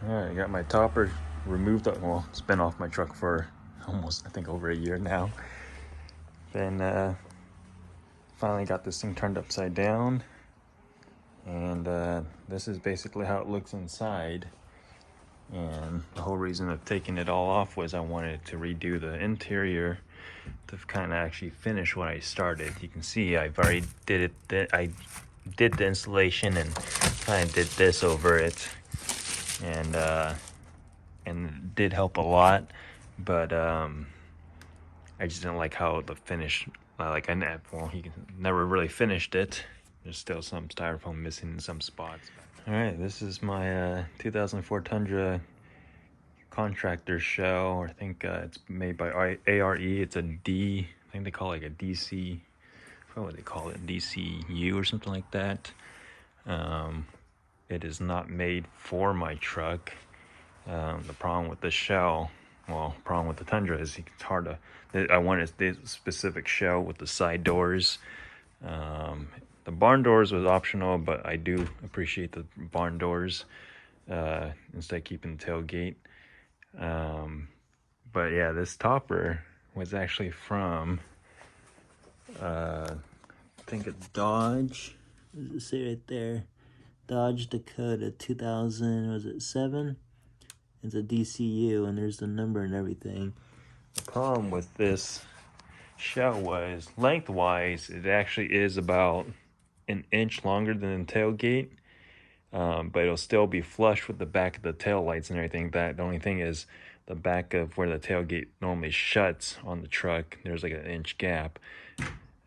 Alright, I got my topper removed. Well, it's been off my truck for almost, I think, over a year now. Then finally got this thing turned upside down. And this is basically how it looks inside. And the whole reason of taking it all off was I wanted to redo the interior to kind of actually finish what I started. You can see I've already did it. I did the installation and kind of did this over it. And it did help a lot, but I just didn't like how the finish, like I never really finished it. There's still some styrofoam missing in some spots. All right, this is my 2004 Tundra contractor shell. I think it's made by ARE. It's a D, I think they call it like a DC, what would they call it, DCU or something like that. It is not made for my truck. The problem with the shell, problem with the Tundra is it's hard to, I wanted this specific shell with the side doors. The barn doors was optional, but I do appreciate the barn doors instead of keeping the tailgate. But yeah, this topper was actually from, I think it's Dodge. What does it say right there? Dodge Dakota 2000, was it 7? It's a DCU, and there's the number and everything. The problem with this shell was, lengthwise, it actually is about an inch longer than the tailgate, but it'll still be flush with the back of the tail lights and everything. The only thing is the back of where the tailgate normally shuts on the truck, there's like an inch gap,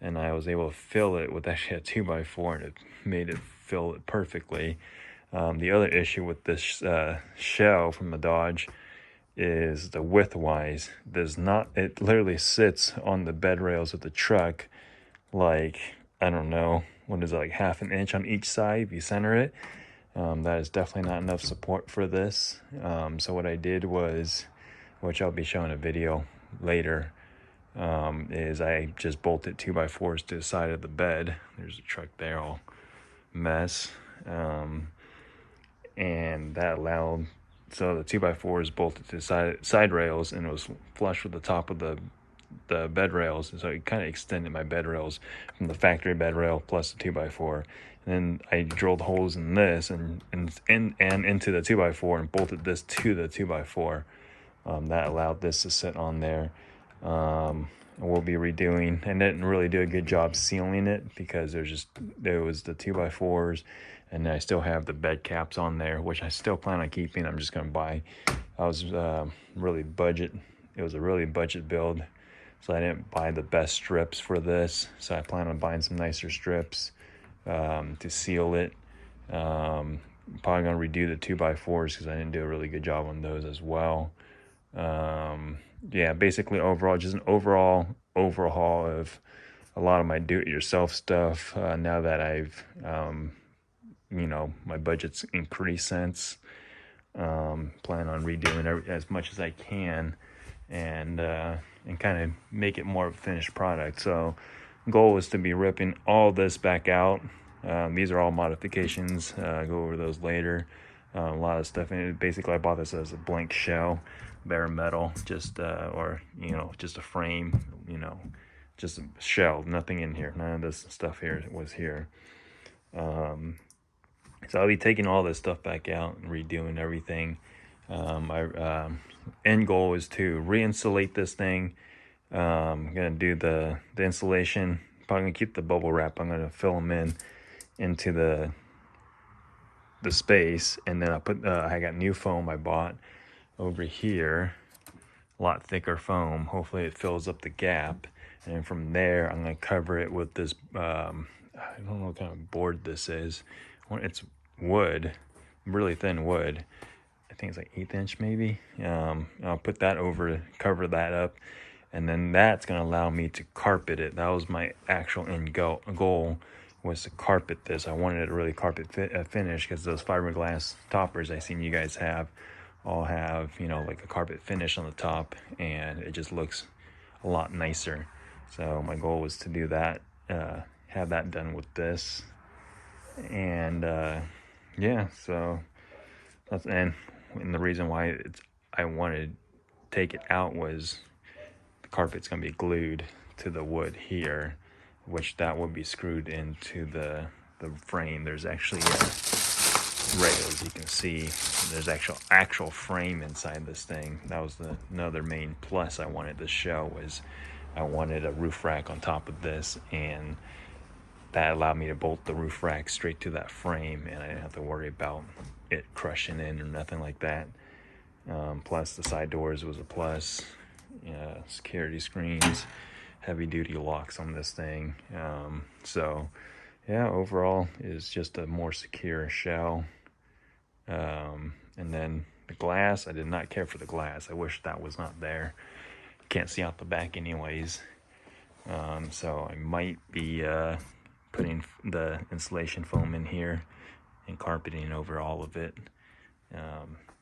and I was able to fill it with actually a 2x4, and it made it fill it perfectly. The other issue with this shell from the Dodge is the width-wise. It literally sits on the bed rails of the truck like, I don't know, what is it, like half an inch on each side if you center it. That is definitely not enough support for this. So what I did was, which I'll be showing a video later, is I just bolted 2x4s to the side of the bed. There's a truck there all mess. And that allowed, so the 2x4s bolted to the side rails, and it was flush with the top of the bed rails, and so it kind of extended my bed rails from the factory bed rail plus the 2x4. And then I drilled holes in this and into the 2x4 and bolted this to the 2x4. That allowed this to sit on there. We'll be redoing, and didn't really do a good job sealing it because there was the 2x4s, and I still have the bed caps on there, which I still plan on keeping. I'm just going to buy. I was really budget. It was a really budget build, so I didn't buy the best strips for this. So I plan on buying some nicer strips to seal it. Probably going to redo the 2x4s because I didn't do a really good job on those as well. Yeah, basically overall, just an overhaul of a lot of my do-it-yourself stuff. Now that I've, my budget's increased since, plan on redoing as much as I can, and kind of make it more of a finished product. So goal is to be ripping all this back out. These are all modifications. Go over those later. A lot of stuff in it. Basically, I bought this as a blank shell, bare metal, just just a frame, just a shell, nothing in here. None of this stuff here was here. So I'll be taking all this stuff back out and redoing everything. My end goal is to re-insulate this thing. I'm gonna do the insulation. Probably gonna keep the bubble wrap. I'm gonna fill them into the space, and then I got new foam I bought over here, a lot thicker foam. Hopefully it fills up the gap, and then from there I'm gonna cover it with this I don't know what kind of board this is. It's wood, really thin wood. I think it's like 1/8 inch maybe. I'll put that over, cover that up, and then that's gonna allow me to carpet it. That was my actual end goal, was to carpet this. I wanted it to really carpet finish, because those fiberglass toppers I seen you guys all have, like a carpet finish on the top, and it just looks a lot nicer. So my goal was to do that, have that done with this, and yeah, so and and the reason why I wanted to take it out was the carpet's gonna be glued to the wood here, which that would be screwed into the frame. There's actually rails, you can see there's actual frame inside this thing. That was another main plus I wanted to show, was I wanted a roof rack on top of this, and that allowed me to bolt the roof rack straight to that frame, and I didn't have to worry about it crushing in or nothing like that. Plus the side doors was a plus. Security screens, heavy duty locks on this thing. So yeah, overall is just a more secure shell. And then the glass, I did not care for the glass. I wish that was not there. Can't see out the back anyways. So I might be putting the insulation foam in here and carpeting over all of it,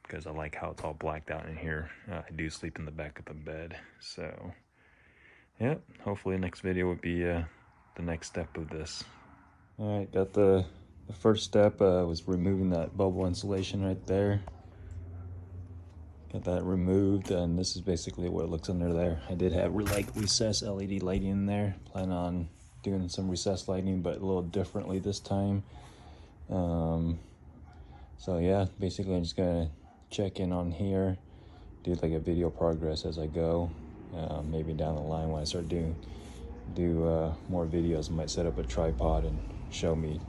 because I like how it's all blacked out in here. I do sleep in the back of the bed. So yeah, hopefully next video would be the next step of this. All right, got the first step was removing that bubble insulation right there. Got that removed, and this is basically what it looks under there. I did have like recessed LED lighting in there. Plan on doing some recessed lighting, but a little differently this time. So yeah, basically I'm just gonna check in on here, do like a video progress as I go. Maybe down the line when I start do more videos, I might set up a tripod and show me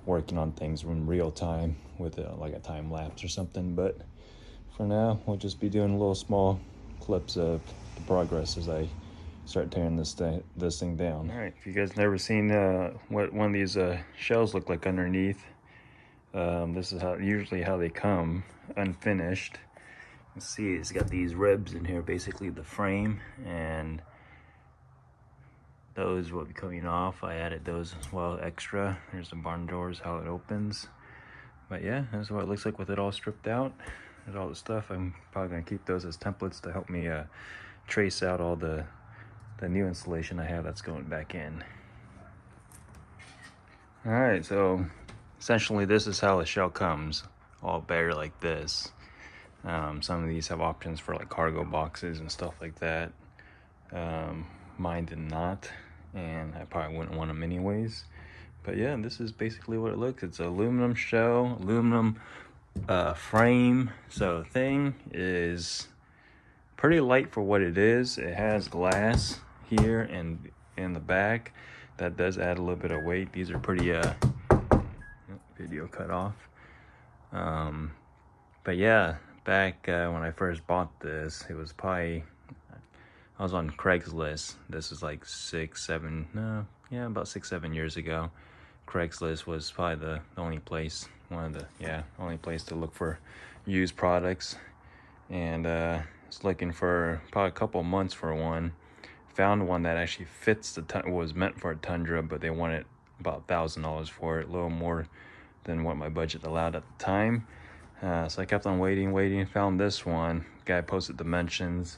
working on things in real time with like a time lapse or something. But for now, we'll just be doing little small clips of the progress as I start tearing this thing down. All right, if you guys never seen what one of these shells look like underneath, this is usually how they come unfinished. You see it's got these ribs in here, basically the frame, and those will be coming off. I added those as well extra. There's the barn doors, how it opens. But yeah, that's what it looks like with it all stripped out. There's all the stuff. I'm probably gonna keep those as templates to help me trace out all the new insulation I have that's going back in. All right, so essentially this is how the shell comes, all bare like this. Some of these have options for like cargo boxes and stuff like that. Mine did not, and I probably wouldn't want them anyways. But yeah, this is basically what it looks. It's an aluminum shell, aluminum frame. So the thing is pretty light for what it is. It has glass here and in the back. That does add a little bit of weight. These are pretty video cut off. But yeah, back when I first bought this, it was probably, I was on Craigslist. This is like about 6-7 years ago. Craigslist was probably the only place, only place to look for used products. And I was looking for probably a couple months for one. Found one that actually fits was meant for a Tundra, but they wanted about $1,000 for it, a little more than what my budget allowed at the time. So I kept on waiting, found this one. Guy posted dimensions,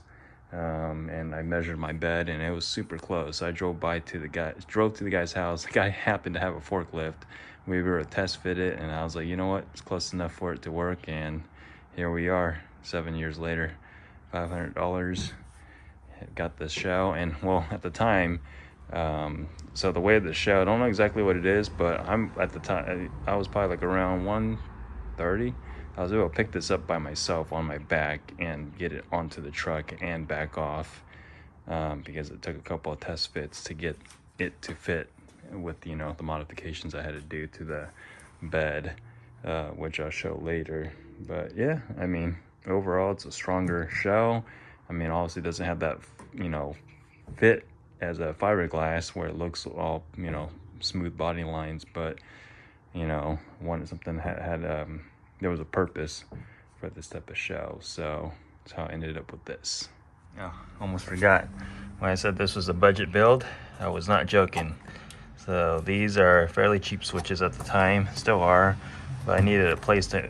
and I measured my bed, and it was super close. So I drove to the guy's house. The guy happened to have a forklift. We were to test fit it, and I was like, you know what, it's close enough for it to work. And here we are, 7 years later, $500. Got this shell, and well, at the time, so the way of the shell, I don't know exactly what it is, but at the time I was probably like around 130. I was able to pick this up by myself on my back and get it onto the truck and back off, because it took a couple of test fits to get it to fit with the modifications I had to do to the bed, which I'll show later. But yeah, I mean, overall it's a stronger shell. I mean, obviously it doesn't have that fit as a fiberglass where it looks all smooth body lines, but wanted something had there was a purpose for this type of shell. So that's how I ended up with this. Oh, almost forgot. When I said this was a budget build, I was not joking. So these are fairly cheap switches at the time, still are, but I needed a place to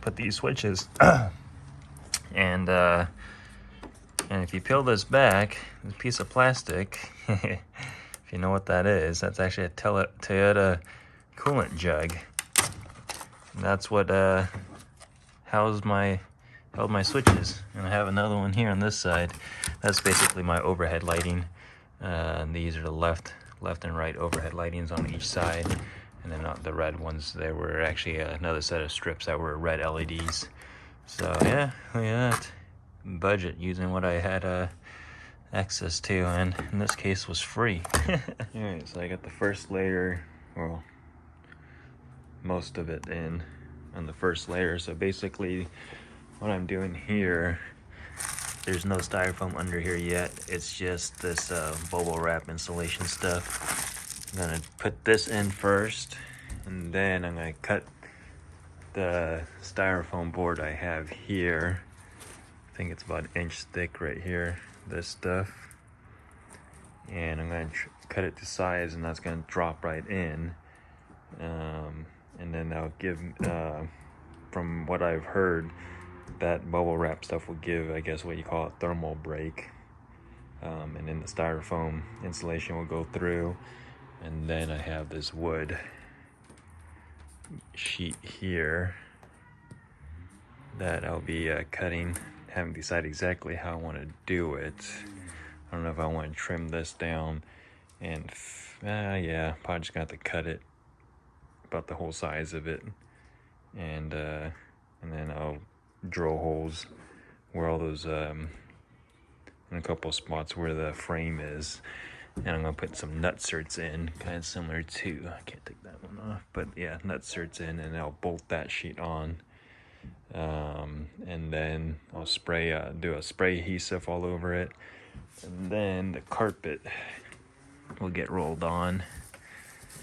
put these switches. And if you peel this back, this piece of plastic, if you know what that is, that's actually a Toyota coolant jug. And that's what house my switches. And I have another one here on this side. That's basically my overhead lighting. These are the left and right overhead lightings on each side, and then the red ones, there were actually another set of strips that were red LEDs. So yeah, look at that. Budget using what I had access to, and in this case was free. Alright, so I got the first layer, well, most of it in on the first layer. So basically what I'm doing here, there's no styrofoam under here yet. It's just this bubble wrap insulation stuff. I'm gonna put this in first, and then I'm gonna cut the styrofoam board I have here. I think it's about an inch thick right here, this stuff. And I'm gonna cut it to size, and that's gonna drop right in. And then that'll give, from what I've heard, that bubble wrap stuff will give, I guess, what you call a thermal break. And then the styrofoam insulation will go through. And then I have this wood sheet here that I'll be cutting. Haven't decided exactly how I want to do it. I don't know if I want to trim this down, and yeah, probably just gonna have to cut it about the whole size of it, and then I'll drill holes where all those in a couple of spots where the frame is, and I'm gonna put some nutserts in, kind of similar to, I can't take that one off, but yeah, nutserts in, and I'll bolt that sheet on. And then I'll do a spray adhesive all over it, and then the carpet will get rolled on.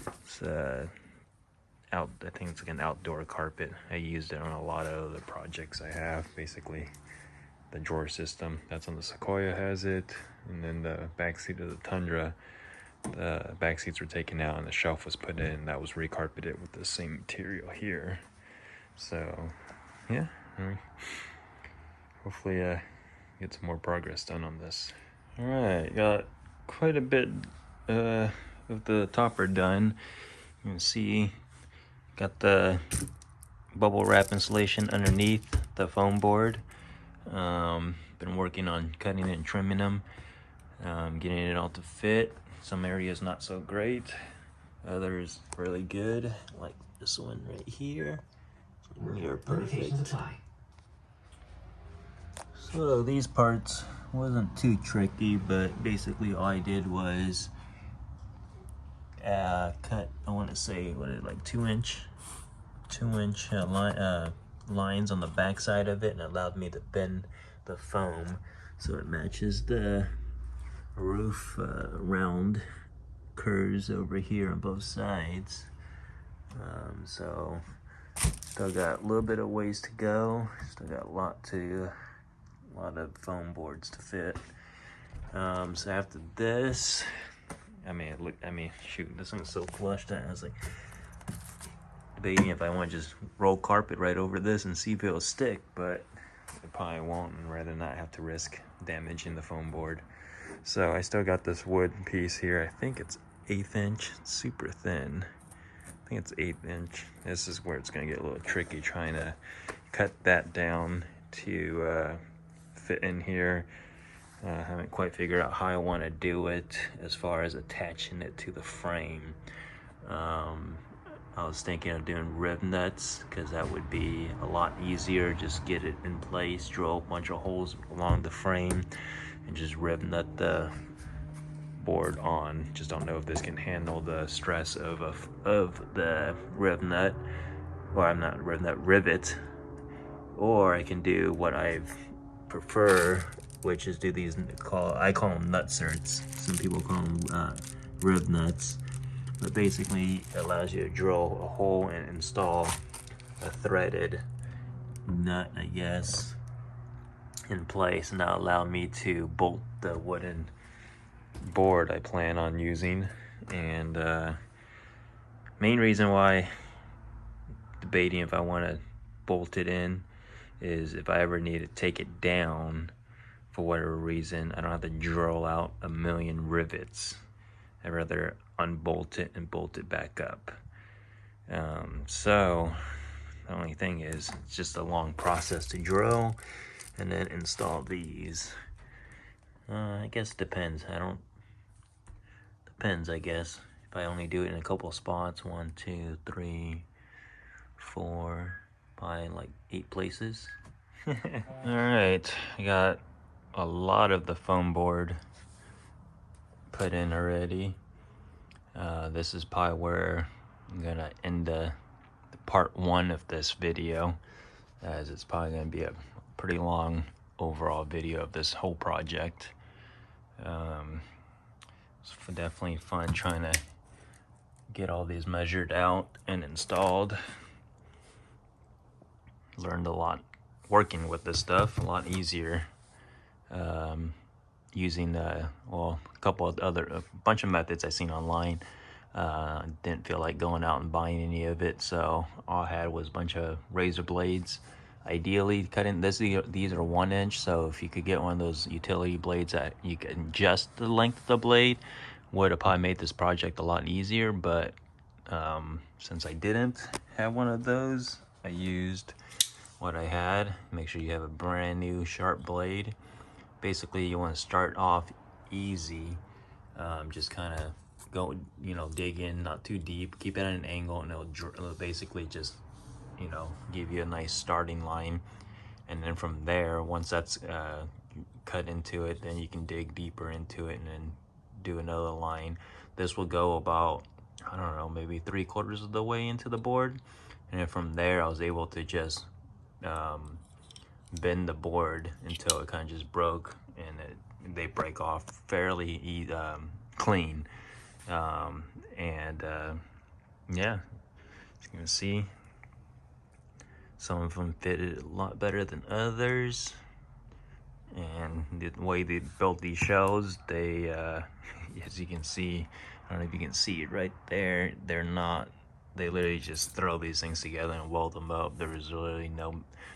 It's I think it's like an outdoor carpet. I used it on a lot of other projects I have. Basically, the drawer system that's on the Sequoia has it, and then the back seat of the Tundra, the back seats were taken out and the shelf was put in. That was recarpeted with the same material here. So yeah, hopefully get some more progress done on this. All right, got quite a bit of the topper done. You can see, got the bubble wrap insulation underneath the foam board. Been working on cutting it and trimming them, getting it all to fit. Some areas not so great, others really good, like this one right here. Near perfect. So these parts wasn't too tricky, but basically all I did was cut, I want to say, what is it, like 2-inch lines on the back side of it, and it allowed me to bend the foam so it matches the roof round curves over here on both sides. So still got a little bit of ways to go. Still got a lot of foam boards to fit. So after this, shoot, this one's so flush that I was like debating if I want to just roll carpet right over this and see if it'll stick, but it probably won't, and rather not have to risk damaging the foam board. So I still got this wood piece here. I think it's 1/8 inch, it's super thin. I think it's 1/8 inch. This is where it's gonna get a little tricky trying to cut that down to fit in here. I haven't quite figured out how I want to do it as far as attaching it to the frame. I was thinking of doing rib nuts, because that would be a lot easier. Just get it in place, drill a bunch of holes along the frame, and just rib nut the board on. Just don't know if this can handle the stress of the rib nut, or I'm not rib nut, rivet. Or I can do what I prefer, which is do these, I call them nutserts. Some people call them rib nuts. But basically it allows you to drill a hole and install a threaded nut, I guess, in place, and that'll allow me to bolt the wooden board I plan on using. And main reason why debating if I want to bolt it in is if I ever need to take it down for whatever reason, I don't have to drill out a million rivets. I'd rather unbolt it and bolt it back up. So The only thing is, it's just a long process to drill and then install these. I guess it depends. Depends, I guess. If I only do it in a couple spots, 1, 2, 3, 4, probably like 8 places. Alright, I got a lot of the foam board put in already. This is probably where I'm gonna end the part 1 of this video, as it's probably gonna be a pretty long overall video of this whole project. It's definitely fun trying to get all these measured out and installed. Learned a lot working with this stuff, a lot easier using a bunch of methods I've seen online. Didn't feel like going out and buying any of it, so all I had was a bunch of razor blades. Ideally, cutting these are 1-inch, so if you could get one of those utility blades that you can adjust the length of the blade, would have probably made this project a lot easier. But since I didn't have one of those, I used what I had. Make sure you have a brand new sharp blade. Basically, you want to start off easy, just kind of go, dig in, not too deep, keep it at an angle, and it'll basically just, give you a nice starting line. And then from there, once that's cut into it, then you can dig deeper into it and then do another line. This will go about, I don't know, maybe 3/4 of the way into the board. And then from there, I was able to just bend the board until it kind of just broke, and they break off fairly clean. Yeah, as you can see, some of them fitted a lot better than others. And the way they built these shelves, they, as you can see, I don't know if you can see it right there, they literally just throw these things together and weld them up. There was literally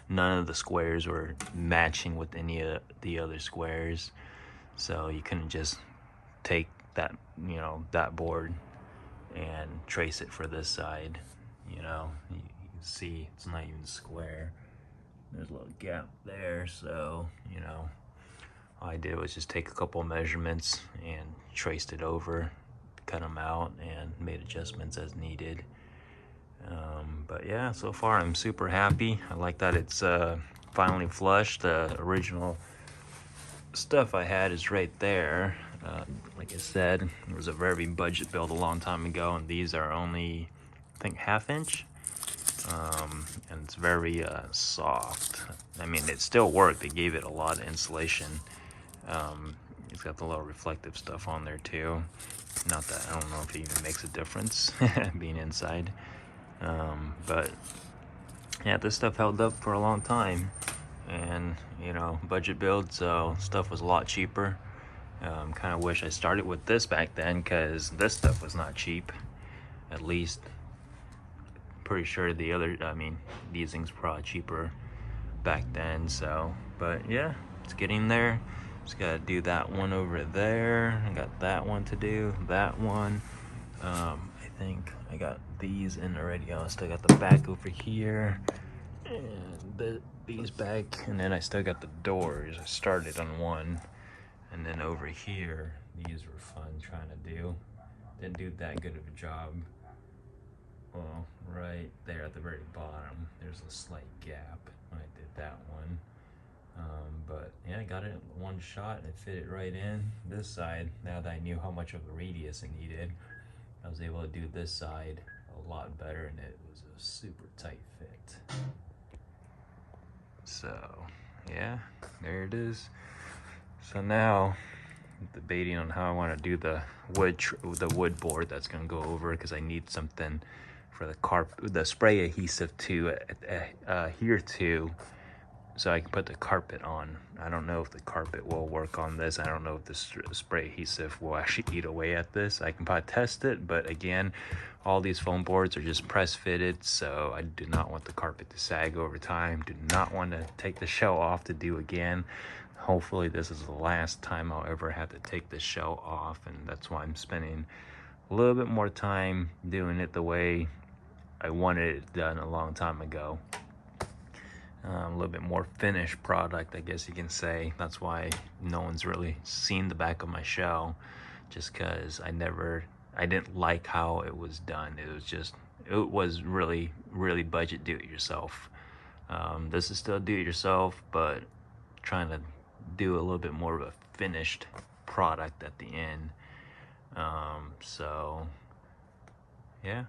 none of the squares were matching with any of the other squares. So you couldn't just take that, that board and trace it for this side. You can see it's not even square. There's a little gap there, so, all I did was just take a couple measurements and traced it over, cut them out, and made adjustments as needed. But yeah, so far I'm super happy. I like that it's finally flush. The original stuff I had is right there. Like I said, it was a very budget build a long time ago, and these are only, I think, 1/2 inch. And it's very soft. I mean, it still worked. They gave it a lot of insulation. It's got the little reflective stuff on there too. Not that, I don't know if it even makes a difference being inside. But yeah, this stuff held up for a long time, and budget build, so stuff was a lot cheaper. Kind of wish I started with this back then, because this stuff was not cheap. At least, pretty sure these things were probably cheaper back then. So, but yeah, it's getting there. Just gotta do that one over there. I got that one to do, that one. I think I got these in already. I still got the back over here, and these back, and then I still got the doors. I started on one, and then over here, these were fun trying to do. Didn't do that good of a job. Well, right there at the very bottom, there's a slight gap when I did that one. But yeah, I got it in one shot and it fit it right in. This side, now that I knew how much of a radius it needed, I was able to do this side a lot better, and it was a super tight fit. So yeah, there it is. So now I'm debating on how I want to do the wood board that's going to go over, because I need something for the spray adhesive to here too, so I can put the carpet on. I don't know if the carpet will work on this. I don't know if the spray adhesive will actually eat away at this. I can probably test it, but again, all these foam boards are just press fitted, so I do not want the carpet to sag over time. Do not want to take the shell off to do again. Hopefully this is the last time I'll ever have to take the shell off, and that's why I'm spending a little bit more time doing it the way I wanted it done a long time ago. A little bit more finished product, I guess you can say. That's why no one's really seen the back of my shell, just because I didn't like how it was done. It was really budget do-it-yourself. This is still do-it-yourself, but trying to do a little bit more of a finished product at the end. So yeah,